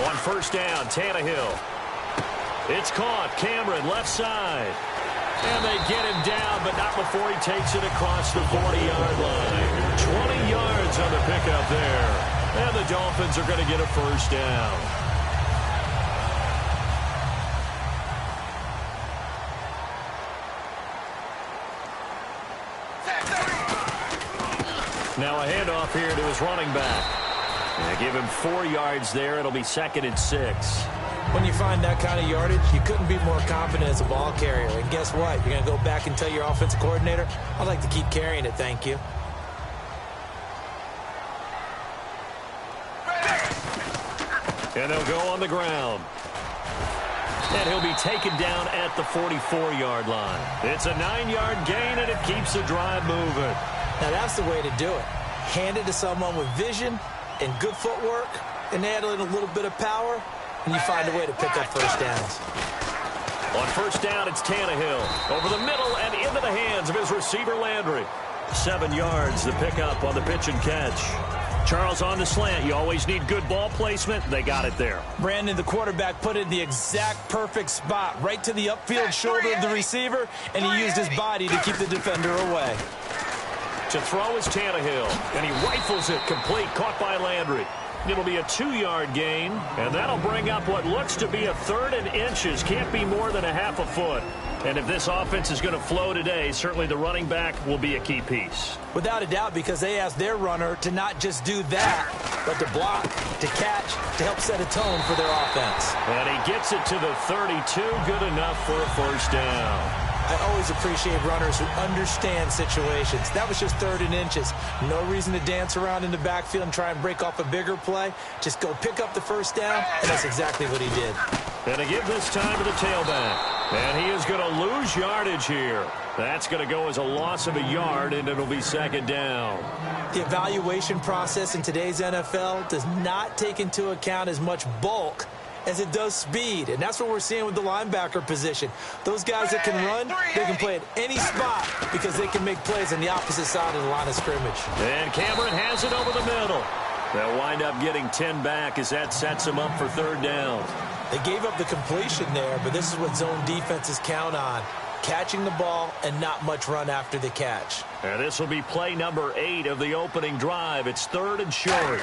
On first down, Tannehill. It's caught. Cameron, left side. And they get him down, but not before he takes it across the 40-yard line. 20 yards on the pickup there. And the Dolphins are going to get a first down. Now a handoff here to his running back. They give him 4 yards there. It'll be 2nd and 6. When you find that kind of yardage, you couldn't be more confident as a ball carrier. And guess what? You're going to go back and tell your offensive coordinator, I'd like to keep carrying it, thank you. And they'll go on the ground. And he'll be taken down at the 44-yard line. It's a 9-yard gain, and it keeps the drive moving. Now, that's the way to do it. Hand it to someone with vision and good footwork, and add in a little bit of power, and you find a way to pick up first downs. On first down, it's Tannehill. Over the middle and into the hands of his receiver, Landry. 7 yards to pick up on the pitch and catch. Charles, on the slant, you always need good ball placement. They got it there. Brandon, the quarterback, put it in the exact perfect spot, right to the upfield shoulder of the receiver, and he used his body to keep the defender away. To throw is Tannehill, and he rifles it complete, caught by Landry. It'll be a 2-yard gain, and that'll bring up what looks to be a 3rd and inches. Can't be more than a half a foot. And if this offense is going to flow today, certainly the running back will be a key piece. Without a doubt, because they asked their runner to not just do that, but to block, to catch, to help set a tone for their offense. And he gets it to the 32, good enough for a first down. I always appreciate runners who understand situations. That was just 3rd and inches. No reason to dance around in the backfield and try and break off a bigger play. Just go pick up the first down, and that's exactly what he did. And to give this time to the tailback. And he is going to lose yardage here. That's going to go as a loss of a yard, and it'll be 2nd down. The evaluation process in today's NFL does not take into account as much bulk as it does speed, and that's what we're seeing with the linebacker position. Those guys that can run, they can play at any spot because they can make plays on the opposite side of the line of scrimmage. And Cameron has it over the middle. They'll wind up getting 10 back as that sets them up for 3rd down. They gave up the completion there, but this is what zone defenses count on. Catching the ball and not much run after the catch. And this will be play number 8 of the opening drive. It's 3rd and short.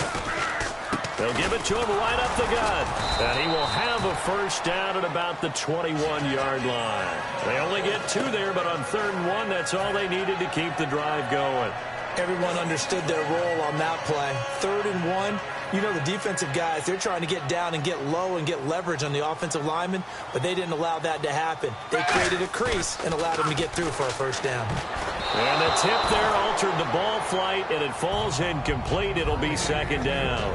They'll give it to him right up the gut. And he will have a first down at about the 21-yard line. They only get 2 there, but on 3rd and 1, that's all they needed to keep the drive going. Everyone understood their role on that play. 3rd and 1, you know the defensive guys, they're trying to get down and get low and get leverage on the offensive lineman, but they didn't allow that to happen. They created a crease and allowed him to get through for a first down. And the tip there altered the ball flight, and it falls incomplete. It'll be 2nd down.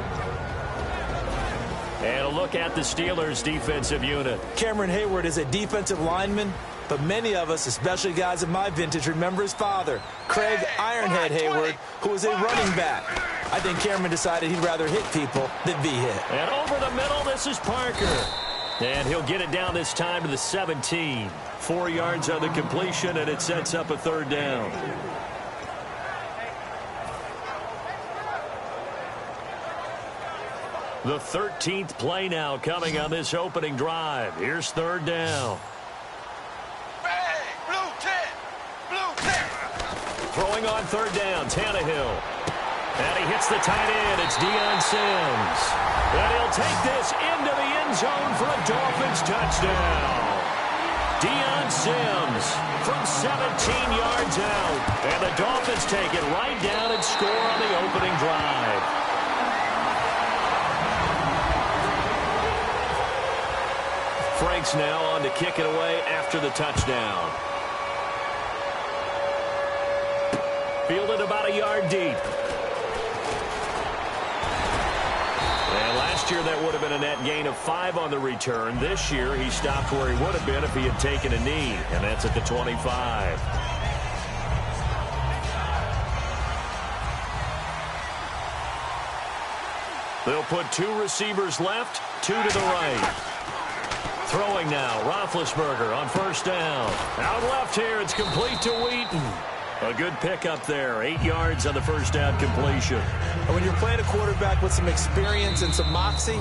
And a look at the Steelers' defensive unit. Cameron Hayward is a defensive lineman, but many of us, especially guys of my vintage, remember his father, Craig Ironhead Hayward, who was a running back. I think Cameron decided he'd rather hit people than be hit. And over the middle, this is Parker. And he'll get it down this time to the 17. 4 yards on the completion, and it sets up a 3rd down. The 13th play now coming on this opening drive. Here's 3rd down. Throwing on 3rd down, Tannehill. And he hits the tight end. It's Deion Sims. And he'll take this into the end zone for a Dolphins touchdown. Deion Sims from 17 yards out. And the Dolphins take it right down and score on the opening drive. Franks now on to kick it away after the touchdown. Fielded about a yard deep. And last year that would have been a net gain of 5 on the return. This year he stopped where he would have been if he had taken a knee, and that's at the 25. They'll put 2 receivers left, 2 to the right. Throwing now, Roethlisberger on first down. Out left here, it's complete to Wheaton. A good pickup there, 8 yards on the first down completion. And when you're playing a quarterback with some experience and some moxie,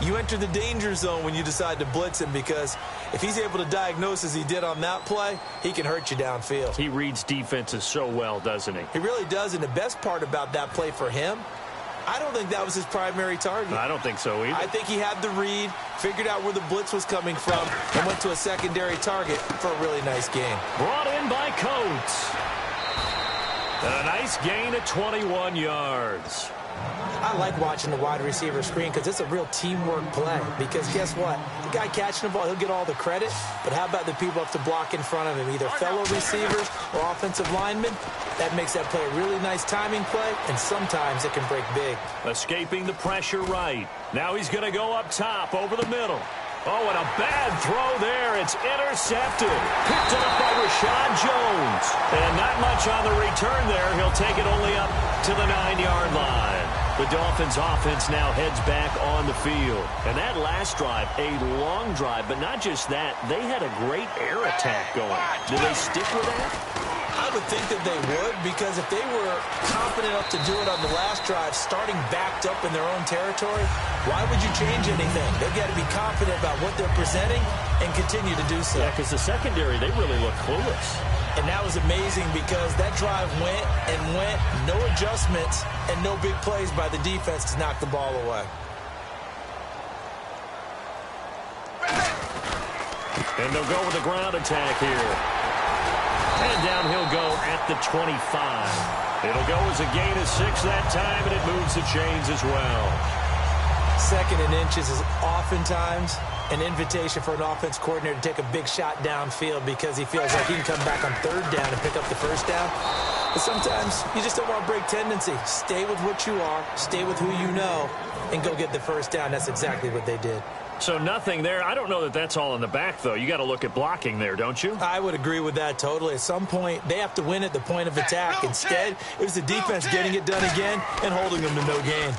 You enter the danger zone when you decide to blitz him, because if he's able to diagnose as he did on that play, he can hurt you downfield. He reads defenses so well, doesn't he? He really does, and the best part about that play for him, I don't think that was his primary target. I don't think so either. I think he had the read, figured out where the blitz was coming from, and went to a secondary target for a really nice gain. Brought in by Coates. And a nice gain at 21 yards. I like watching the wide receiver screen because it's a real teamwork play. Because guess what? The guy catching the ball, he'll get all the credit. But how about the people up to block in front of him, either fellow receivers or offensive linemen? That makes that play a really nice timing play, and sometimes it can break big. Escaping the pressure right. Now he's going to go up top over the middle. Oh, and a bad throw there. It's intercepted. Picked up by Rashad Jones. And not much on the return there. He'll take it only up to the 9-yard line. The Dolphins offense now heads back on the field. And that last drive, a long drive, but not just that. They had a great air attack going. Do they stick with that? I would think that they would, because if they were confident enough to do it on the last drive, starting backed up in their own territory, why would you change anything? They've got to be confident about what they're presenting and continue to do so. Yeah, because the secondary, they really look clueless. And that was amazing because that drive went and went, no adjustments, and no big plays by the defense to knock the ball away. And they'll go with a ground attack here. And down he'll go at the 25. It'll go as a gain of 6 that time, and it moves the chains as well. 2nd and inches is oftentimes an invitation for an offense coordinator to take a big shot downfield because he feels like he can come back on 3rd down and pick up the 1st down. But sometimes you just don't want to break tendency. Stay with what you are, stay with who you know, and go get the 1st down. That's exactly what they did. So nothing there. I don't know that that's all in the back, though. You got to look at blocking there, don't you? I would agree with that totally. At some point, they have to win at the point of attack. Instead, it was the defense getting it done again and holding them to no gain.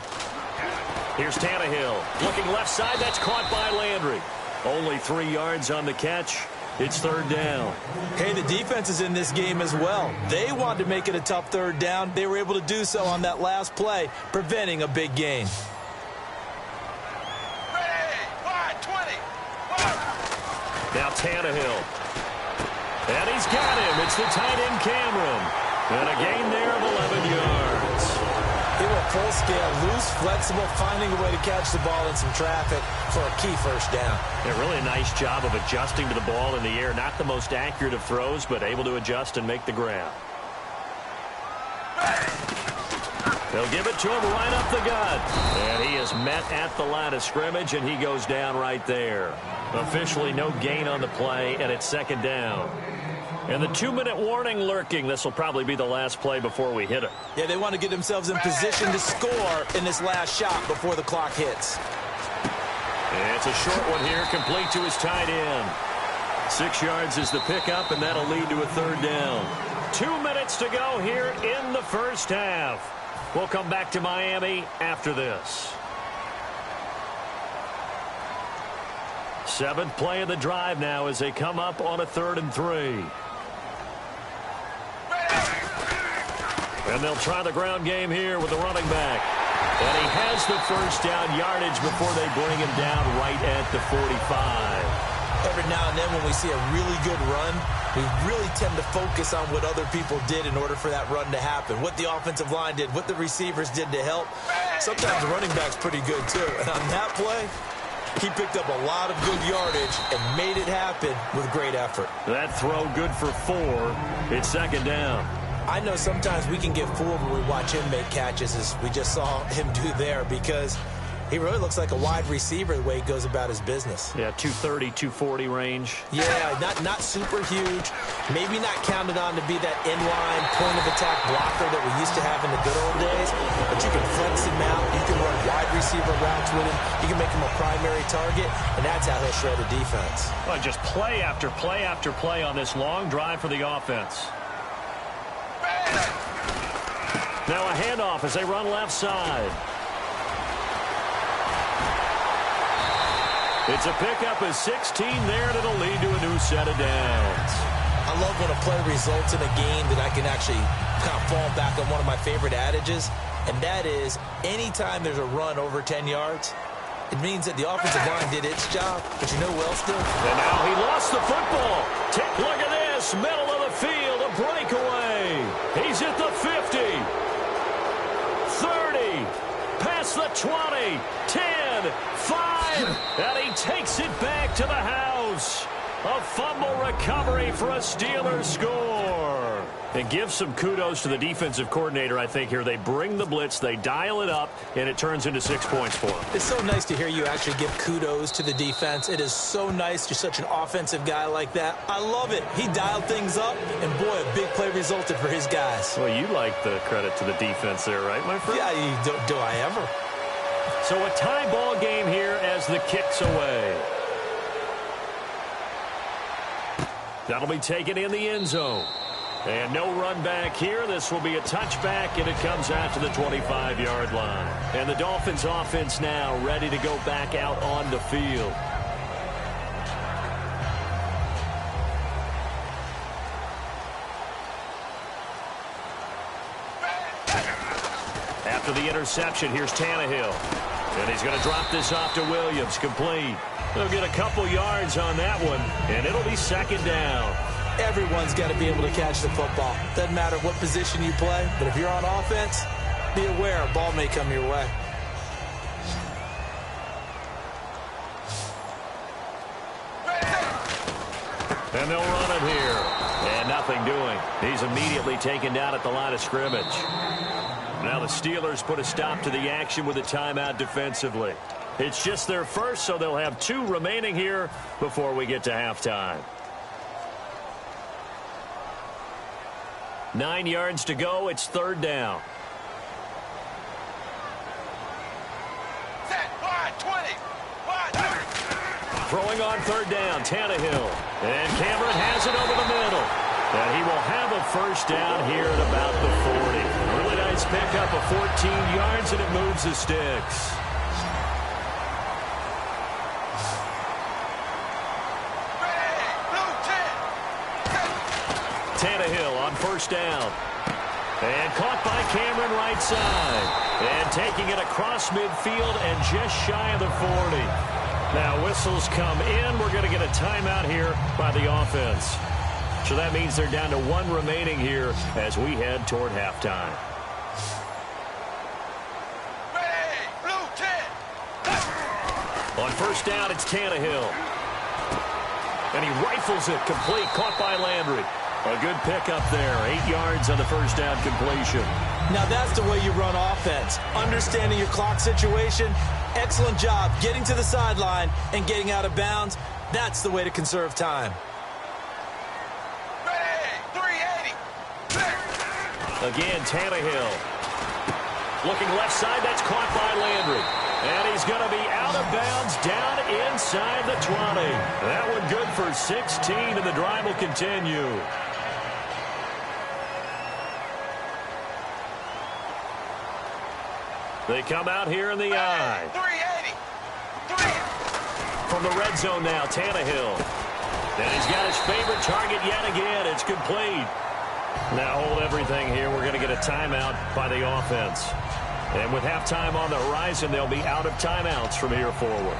Here's Tannehill. Looking left side. That's caught by Landry. Only 3 yards on the catch. It's 3rd down. Hey, the defense is in this game as well. They wanted to make it a tough 3rd down. They were able to do so on that last play, preventing a big gain. Now Tannehill. And he's got him. It's the tight end Cameron. And a gain there of 11 yards. They were full scale, loose, flexible, finding a way to catch the ball in some traffic for a key 1st down. Yeah, really a nice job of adjusting to the ball in the air. Not the most accurate of throws, but able to adjust and make the grab. They'll give it to him right up the gut. And he is met at the line of scrimmage, and he goes down right there. Officially no gain on the play, and it's 2nd down. And the 2-minute warning lurking. This will probably be the last play before we hit it. Yeah, they want to get themselves in position to score in this last shot before the clock hits. And it's a short one here, complete to his tight end. 6 yards is the pickup, and that'll lead to a 3rd down. 2 minutes to go here in the 1st half. We'll come back to Miami after this. 7th play of the drive now as they come up on a 3rd and 3. And they'll try the ground game here with the running back. And he has the 1st down yardage before they bring him down right at the 45. Every now and then when we see a really good run, we really tend to focus on what other people did in order for that run to happen. What the offensive line did, what the receivers did to help. Sometimes the running back's pretty good too. And on that play, he picked up a lot of good yardage and made it happen with great effort. That throw good for 4. It's 2nd down. I know sometimes we can get fooled when we watch him make catches, as we just saw him do there, because he really looks like a wide receiver the way he goes about his business. Yeah, 230, 240 range. Yeah, not super huge. Maybe not counted on to be that inline point-of-attack blocker that we used to have in the good old days. But you can flex him out. You can run wide receiver routes with him. You can make him a primary target, and that's how he'll shred a defense. Well, just play after play after play on this long drive for the offense. Now a handoff as they run left side. It's a pickup of 16 there, and it'll lead to a new set of downs. I love when a play results in a game that I can actually kind of fall back on one of my favorite adages, and that is anytime there's a run over 10 yards, It means that the offensive line did its job, but you know who else did? And now he lost the football. Take a look at this. Middle of the field, a breakaway. He's at the 50. 30. Past the 20. 10. 5. And he takes it back to the house. A fumble recovery for a Steelers score. And give some kudos to the defensive coordinator, I think, here. They bring the blitz, they dial it up, and it turns into 6 points for them. It's so nice to hear you actually give kudos to the defense. It is so nice. You're such an offensive guy like that. I love it. He dialed things up, and boy, a big play resulted for his guys. Well, you like the credit to the defense there, right, my friend? Yeah, do I ever? So a tie ball game here as the kick's away. That'll be taken in the end zone. And no run back here. This will be a touchback, and it comes out to the 25-yard line. And the Dolphins offense now ready to go back out on the field. After the interception, here's Tannehill. And he's going to drop this off to Williams. Complete. They'll get a couple yards on that one, and it'll be second down. Everyone's got to be able to catch the football. Doesn't matter what position you play, but if you're on offense, be aware a ball may come your way. And they'll run it here. And nothing doing. He's immediately taken down at the line of scrimmage. Now the Steelers put a stop to the action with a timeout defensively. It's just their first, so they'll have 2 remaining here before we get to halftime. 9 yards to go. It's third down. Throwing on third down, Tannehill. And Cameron has it over the middle. And he will have a first down here at about the 40. Really nice pickup of 14 yards, and it moves the sticks. Tannehill on first down. And caught by Cameron right side. And taking it across midfield and just shy of the 40. Now whistles come in. We're going to get a timeout here by the offense. So that means they're down to 1 remaining here as we head toward halftime. On first down, it's Tannehill. And he rifles it complete. Caught by Landry. A good pickup there. 8 yards on the first down completion. Now that's the way you run offense. Understanding your clock situation. Excellent job getting to the sideline and getting out of bounds. That's the way to conserve time. Again, Tannehill. Looking left side. That's caught by Landry. And he's going to be out of bounds down inside the 20. That one good for 16, and the drive will continue. They come out here in the eye. 380. From the red zone now, Tannehill. And he's got his favorite target yet again. It's complete. Now hold everything here. We're going to get a timeout by the offense. And with halftime on the horizon, they'll be out of timeouts from here forward.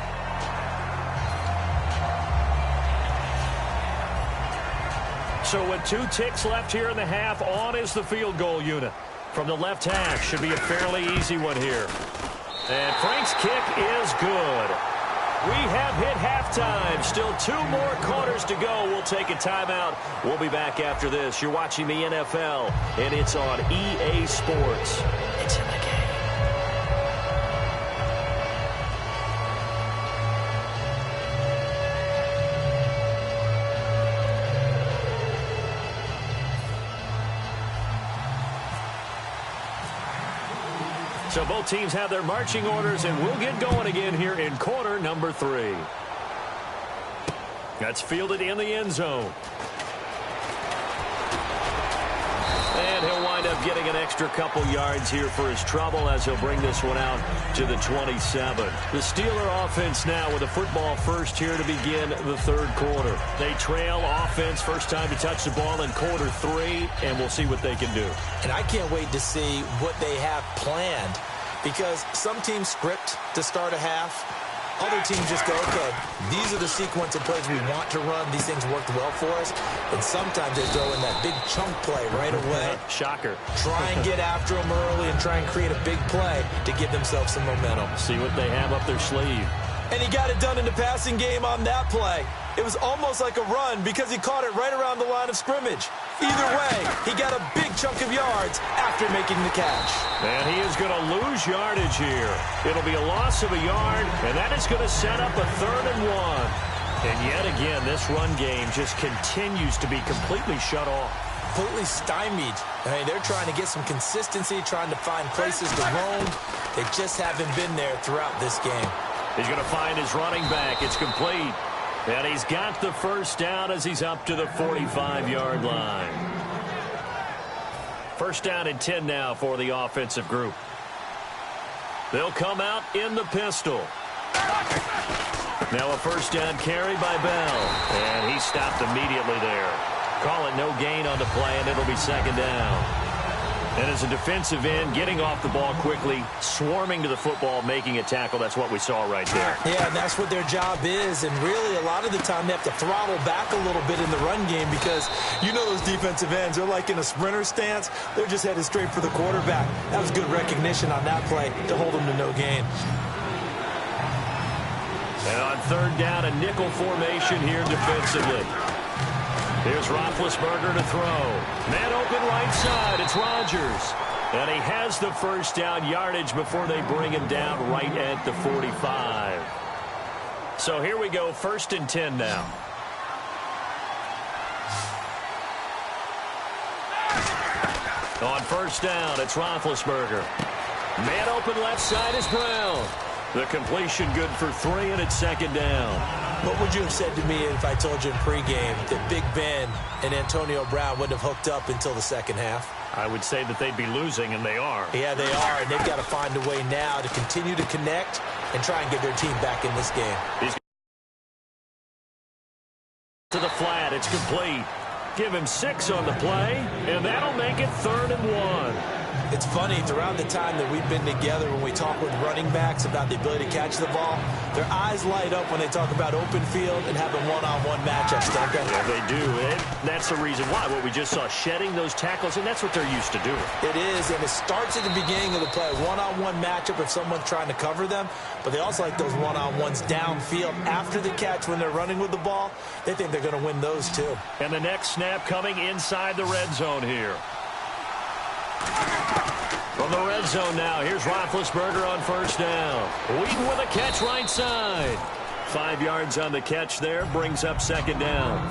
So with 2 ticks left here in the half, on is the field goal unit. From the left hash, should be a fairly easy one here. And Frank's kick is good. We have hit halftime. Still 2 more quarters to go. We'll take a timeout. We'll be back after this. You're watching the NFL, and it's on EA Sports. It's in the game. So both teams have their marching orders, and we'll get going again here in quarter number 3. That's fielded in the end zone. And he'll wind up getting an extra couple yards here for his trouble as he'll bring this one out to the 27. The Steeler offense now with a football first here to begin the third quarter. They trail offense, first time to touch the ball in quarter 3, and we'll see what they can do. And I can't wait to see what they have planned, because some teams script to start a half. Other teams just go, okay, these are the sequence of plays we want to run. These things worked well for us. And sometimes they throw in that big chunk play right away. Shocker. Try and get after them early and try and create a big play to give themselves some momentum. See what they have up their sleeve. And he got it done in the passing game on that play. It was almost like a run because he caught it right around the line of scrimmage. Either way, he got a big chunk of yards after making the catch. And he is going to lose yardage here. It'll be a loss of a yard, and that is going to set up a 3rd and 1. And yet again, this run game just continues to be completely shut off. Completely stymied. I mean, they're trying to get some consistency, trying to find places to roam. They just haven't been there throughout this game. He's going to find his running back. It's complete. And he's got the first down as he's up to the 45-yard line. First down and 10 now for the offensive group. They'll come out in the pistol. Now a first down carry by Bell. And he stopped immediately there. Call it no gain on the play, and it'll be 2nd down. And as a defensive end, getting off the ball quickly, swarming to the football, making a tackle, that's what we saw right there. Yeah, and that's what their job is. And really, a lot of the time, they have to throttle back a little bit in the run game because you know those defensive ends, they're like in a sprinter stance. They're just headed straight for the quarterback. That was good recognition on that play to hold them to no gain. And on 3rd down, a nickel formation here defensively. Here's Roethlisberger to throw. Man open right side. It's Rodgers. And he has the first down yardage before they bring him down right at the 45. So here we go, 1st and 10 now. On 1st down, it's Roethlisberger. Man open left side is Brown. The completion good for 3, and it's 2nd down. What would you have said to me if I told you in pregame that Big Ben and Antonio Brown wouldn't have hooked up until the second half? I would say that they'd be losing, and they are. Yeah, they are, and they've got to find a way now to continue to connect and try and get their team back in this game. He's to the flat. It's complete. Give him 6 on the play, and that'll make it 3rd and 1. It's funny, throughout the time that we've been together, when we talk with running backs about the ability to catch the ball, their eyes light up when they talk about open field and having one-on-one matchups, don't they? Yeah, they do. And that's the reason why. What we just saw, shedding those tackles, and that's what they're used to doing. It is, and it starts at the beginning of the play. One-on-one matchup if someone's trying to cover them, but they also like those one-on-ones downfield after the catch when they're running with the ball. They think they're going to win those, too. And the next snap coming inside the red zone here. From the red zone now, here's Roethlisberger on 1st down. Wheaton with a catch right side. 5 yards on the catch there, brings up 2nd down.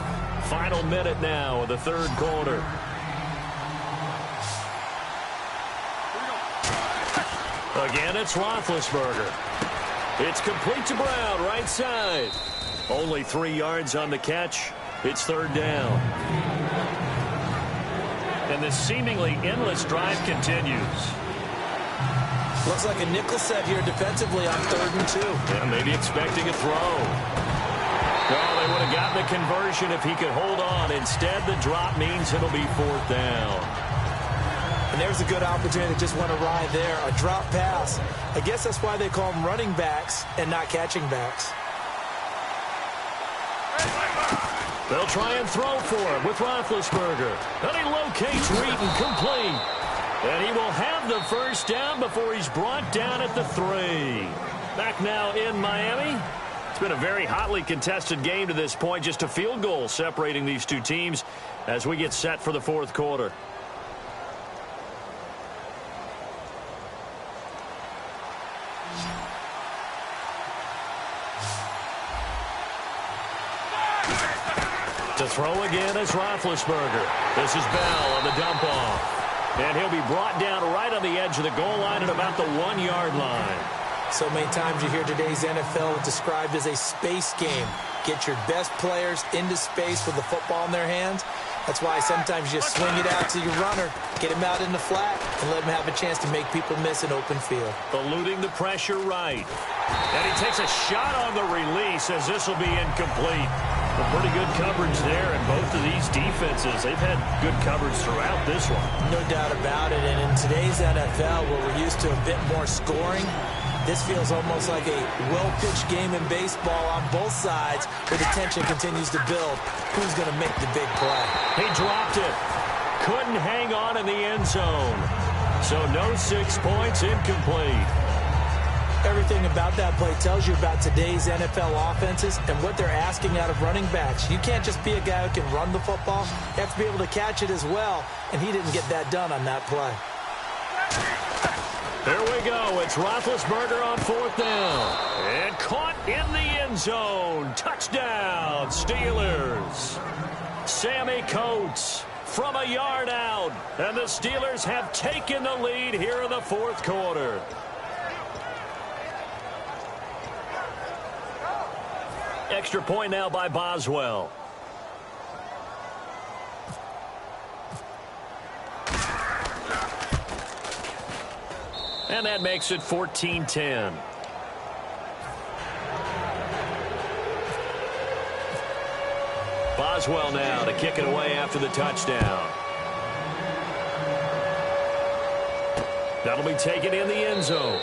Final minute now of the 3rd quarter. Again, it's Roethlisberger. It's complete to Brown, right side. Only 3 yards on the catch. It's 3rd down. And this seemingly endless drive continues. Looks like a nickel set here defensively on 3rd and 2. Yeah, maybe expecting a throw. No, they would have gotten the conversion if he could hold on. Instead, the drop means it'll be 4th down. And there's a good opportunity that just went awry there. A drop pass. I guess that's why they call them running backs and not catching backs. They'll try and throw for him with Roethlisberger. And he locates Wheaton complete. And he will have the first down before he's brought down at the 3. Back now in Miami. It's been a very hotly contested game to this point. Just a field goal separating these two teams as we get set for the 4th quarter. To throw again is Roethlisberger. This is Bell on the dump off. And he'll be brought down right on the edge of the goal line at about the 1-yard line. So many times you hear today's NFL described as a space game. Get your best players into space with the football in their hands. That's why sometimes you swing it out to your runner, get him out in the flat, and let him have a chance to make people miss an open field. Eluding the pressure right. And he takes a shot on the release as this will be incomplete. A pretty good coverage there, and both of these defenses, they've had good coverage throughout this one. No doubt about it, and in today's NFL, where we're used to a bit more scoring, This feels almost like a well-pitched game in baseball on both sides where the tension continues to build. Who's going to make the big play? He dropped it. Couldn't hang on in the end zone. So no 6 points, incomplete. Everything about that play tells you about today's NFL offenses and what they're asking out of running backs. You can't just be a guy who can run the football. You have to be able to catch it as well, and he didn't get that done on that play. Here we go. It's Roethlisberger on 4th down. And caught in the end zone. Touchdown, Steelers. Sammy Coates from a yard out. And the Steelers have taken the lead here in the 4th quarter. Extra point now by Boswell. And that makes it 14-10. Boswell now to kick it away after the touchdown. That'll be taken in the end zone.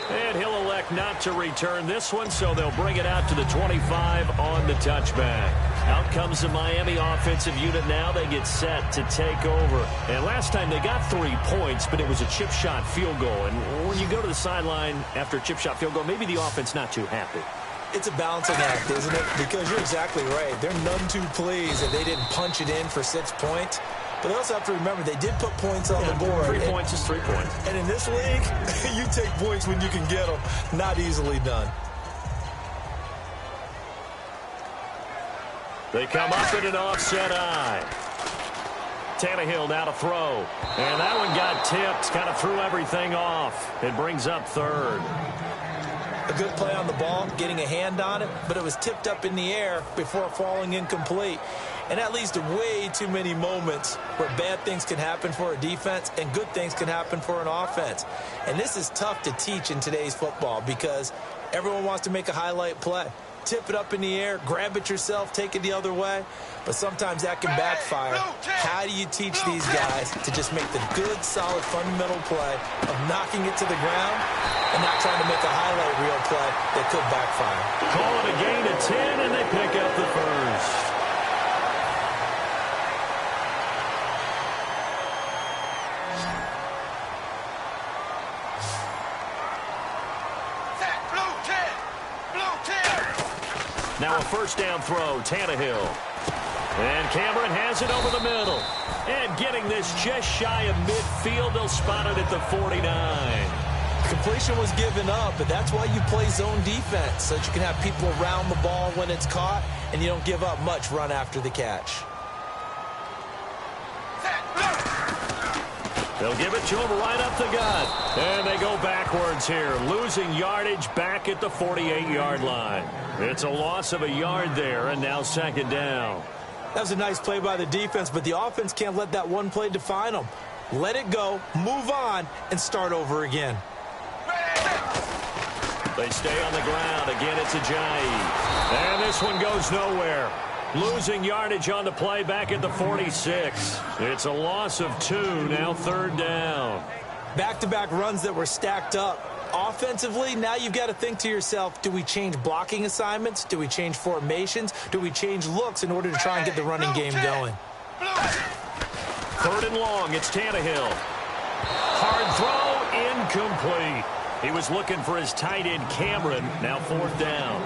And he'll elect not to return this one, so they'll bring it out to the 25 on the touchback. Out comes the Miami offensive unit now. They get set to take over. And last time they got 3 points, but it was a chip shot field goal. And when you go to the sideline after a chip shot field goal, maybe the offense not too happy. It's a balancing act, isn't it? Because you're exactly right. They're none too pleased that they didn't punch it in for 6 points. But they also have to remember they did put points on the board. 3 points is 3 points. And in this league, you take points when you can get them. Not easily done. They come up in an offset eye. Tannehill now to throw. And that one got tipped. Kind of threw everything off. It brings up 3rd. A good play on the ball, getting a hand on it, but it was tipped up in the air before falling incomplete. And that leads to way too many moments where bad things can happen for a defense and good things can happen for an offense. And this is tough to teach in today's football because everyone wants to make a highlight play. Tip it up in the air, grab it yourself, take it the other way. But sometimes that can backfire. How do you teach these guys to just make the good, solid, fundamental play of knocking it to the ground and not trying to make a highlight reel play that could backfire? Call it a gain of 10, and they pick up the first. Now a first down throw, Tannehill. And Cameron has it over the middle. And getting this just shy of midfield, they'll spot it at the 49. Completion was given up, but that's why you play zone defense, so that you can have people around the ball when it's caught, and you don't give up much run after the catch. They'll give it to him right up the gut. And they go backwards here, losing yardage back at the 48-yard line. It's a loss of a yard there, and now 2nd down. That was a nice play by the defense, but the offense can't let that one play define them. Let it go, move on, and start over again. They stay on the ground. Again, it's Ajayi. And this one goes nowhere. Losing yardage on the play back at the 46. It's a loss of 2, now 3rd down. Back-to-back runs that were stacked up. Offensively, now you've got to think to yourself, do we change blocking assignments? Do we change formations? Do we change looks in order to try and get the running game going? 3rd and long, it's Tannehill. Hard throw, incomplete. He was looking for his tight end, Cameron, now 4th down.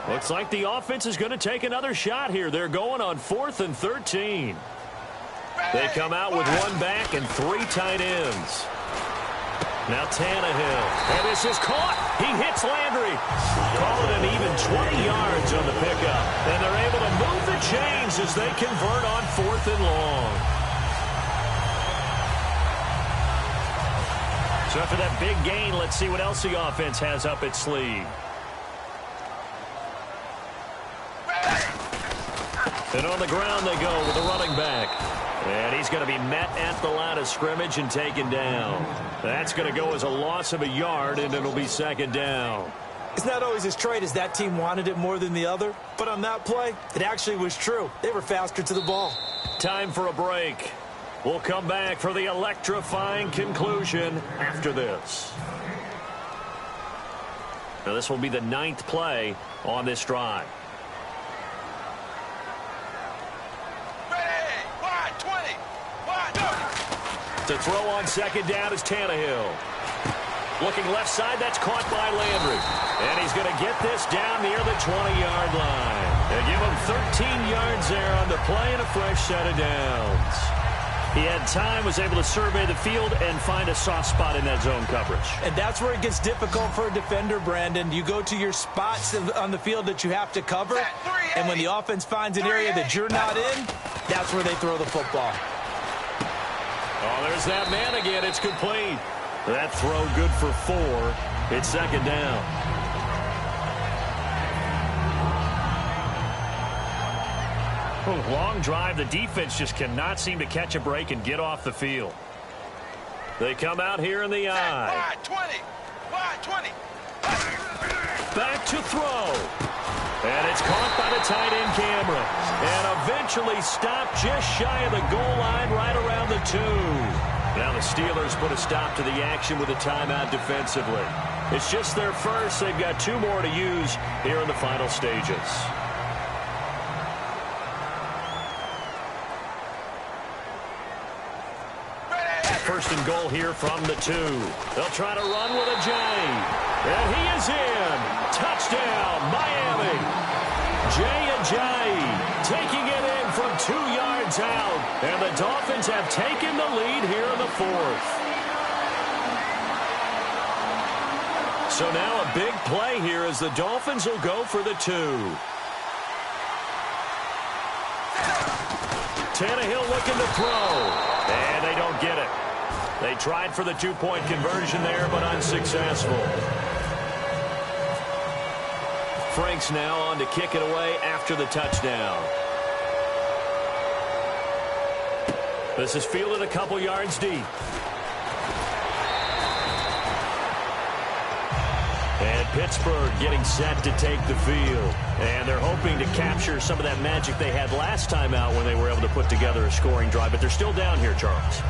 Looks like the offense is going to take another shot here. They're going on 4th and 13. They come out with 1 back and 3 tight ends. Now Tannehill. And this is caught. He hits Landry. Call it an even 20 yards on the pickup. And they're able to move the chains as they convert on 4th and long. So after that big gain, let's see what else the offense has up its sleeve. And on the ground they go with a running back. And he's going to be met at the line of scrimmage and taken down. That's going to go as a loss of a yard, and it'll be second down. It's not always as straight as that team wanted it more than the other, but on that play, it actually was true. They were faster to the ball. Time for a break. We'll come back for the electrifying conclusion after this. Now, this will be the 9th play on this drive. Ready, wide 20, wide 30. To throw on second down is Tannehill. Looking left side, that's caught by Landry. And he's going to get this down near the 20-yard line. They give him 13 yards there on the play and a fresh set of downs. He had time, was able to survey the field and find a soft spot in that zone coverage. And that's where it gets difficult for a defender, Brandon. You go to your spots on the field that you have to cover, and when the offense finds an area that you're not in, that's where they throw the football. Oh, there's that man again. It's complete. That throw good for 4. It's second down. Long drive. The defense just cannot seem to catch a break and get off the field. They come out here in the eye. Wide 20, wide 20. Back to throw. And it's caught by the tight end camera. And eventually stopped just shy of the goal line right around the 2. Now the Steelers put a stop to the action with a timeout defensively. It's just their first. They've got 2 more to use here in the final stages. First and goal here from the 2. They'll try to run with a J. And he is in. Touchdown, Miami. Jay taking it in from 2 yards out. And the Dolphins have taken the lead here in the 4th. So now a big play here as the Dolphins will go for the 2. Tannehill looking to throw. And they don't get it. They tried for the 2-point conversion there, but unsuccessful. Franks now on to kick it away after the touchdown. This is fielded a couple yards deep. And Pittsburgh getting set to take the field. And they're hoping to capture some of that magic they had last time out when they were able to put together a scoring drive. But they're still down here, Charles.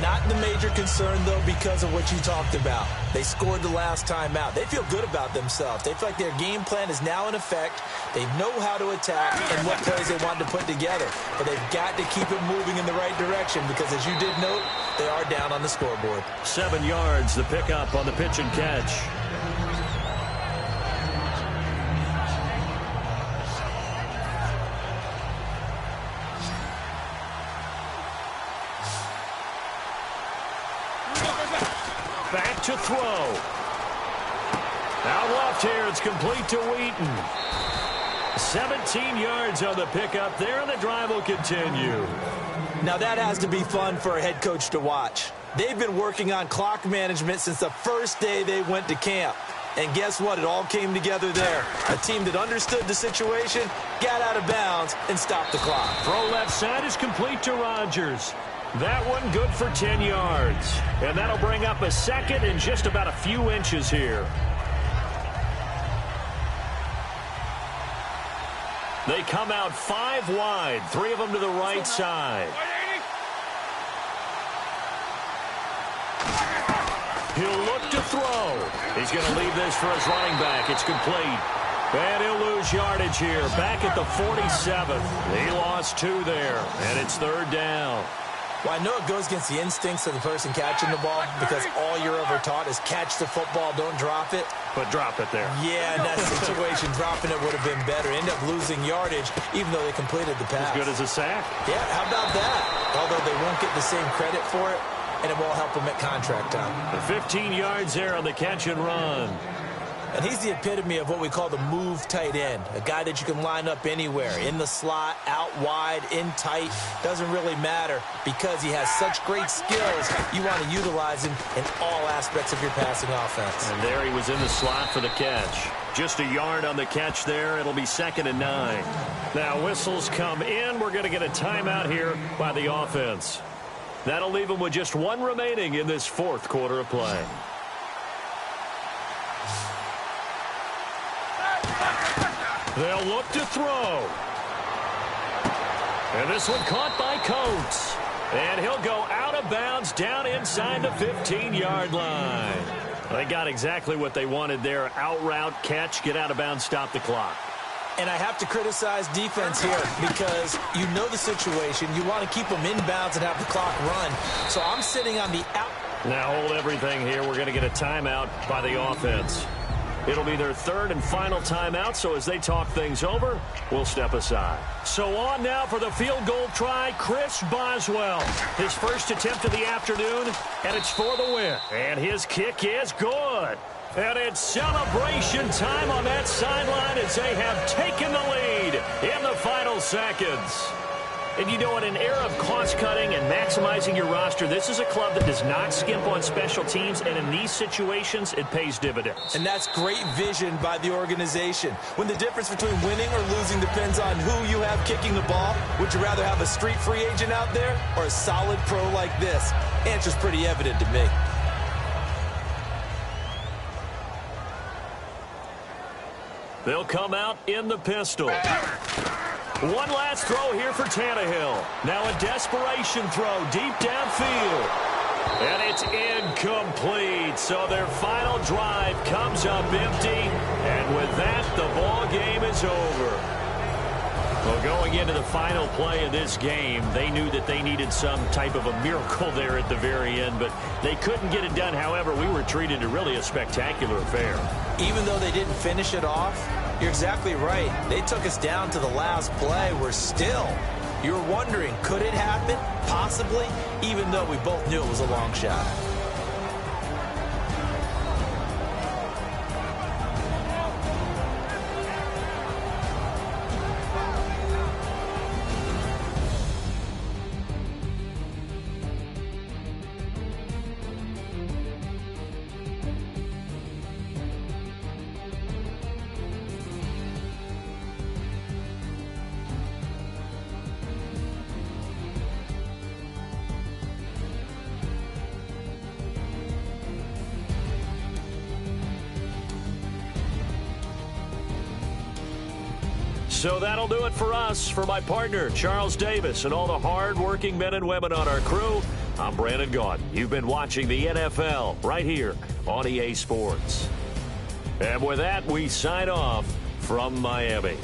Not the major concern, though, because of what you talked about. They scored the last time out. They feel good about themselves. They feel like their game plan is now in effect. They know how to attack and what plays they want to put together. But they've got to keep it moving in the right direction because, as you did note, they are down on the scoreboard. 7 yards, the pickup on the pitch and catch. Back to throw. Out left here, it's complete to Wheaton. 17 yards on the pickup there, and the drive will continue. Now that has to be fun for a head coach to watch. They've been working on clock management since the first day they went to camp. And guess what? It all came together there. A team that understood the situation, got out of bounds, and stopped the clock. Throw left side is complete to Rodgers. That one good for 10 yards. And that'll bring up a second and just about a few inches here. They come out 5 wide, 3 of them to the right side. He'll look to throw. He's going to leave this for his running back. It's complete. And he'll lose yardage here. Back at the 47. He lost 2 there. And it's 3rd down. Well, I know it goes against the instincts of the person catching the ball because all you're ever taught is catch the football, don't drop it. But drop it there. Yeah, in that situation, dropping it would have been better. End up losing yardage, even though they completed the pass. As good as a sack. Yeah, how about that? Although they won't get the same credit for it, and it won't help them at contract time. 15 yards there on the catch and run. And he's the epitome of what we call the move tight end, a guy that you can line up anywhere, in the slot, out wide, in tight, doesn't really matter because he has such great skills. You want to utilize him in all aspects of your passing offense. And there he was in the slot for the catch. Just a yard on the catch there. It'll be 2nd and 9. Now whistles come in. We're going to get a timeout here by the offense. That'll leave them with just 1 remaining in this 4th quarter of play. They'll look to throw. And this one caught by Coates. And he'll go out of bounds down inside the 15-yard line. They got exactly what they wanted there. Out route, catch, get out of bounds, stop the clock. And I have to criticize defense here because you know the situation. You want to keep them inbounds and have the clock run. So I'm sitting on the out. Now hold everything here. We're going to get a timeout by the offense. It'll be their 3rd and final timeout, so as they talk things over, we'll step aside. So on now for the field goal try, Chris Boswell. His first attempt of the afternoon, and it's for the win. And his kick is good. And it's celebration time on that sideline as they have taken the lead in the final seconds. And you know, in an era of cost-cutting and maximizing your roster, this is a club that does not skimp on special teams, and in these situations, it pays dividends. And that's great vision by the organization. When the difference between winning or losing depends on who you have kicking the ball, would you rather have a street free agent out there or a solid pro like this? Answer's pretty evident to me. They'll come out in the pistol. One last throw here for Tannehill. Now a desperation throw deep downfield. And it's incomplete. So their final drive comes up empty. And with that, the ball game is over. Well, going into the final play of this game, they knew that they needed some type of a miracle there at the very end, but they couldn't get it done. However, we were treated to really a spectacular affair. Even though they didn't finish it off, You're exactly right. They took us down to the last play. We're still. You're wondering, could it happen? Possibly, even though we both knew it was a long shot. So that'll do it for us. For my partner, Charles Davis, and all the hard-working men and women on our crew, I'm Brandon Gaudin. You've been watching the NFL right here on EA Sports. And with that, we sign off from Miami.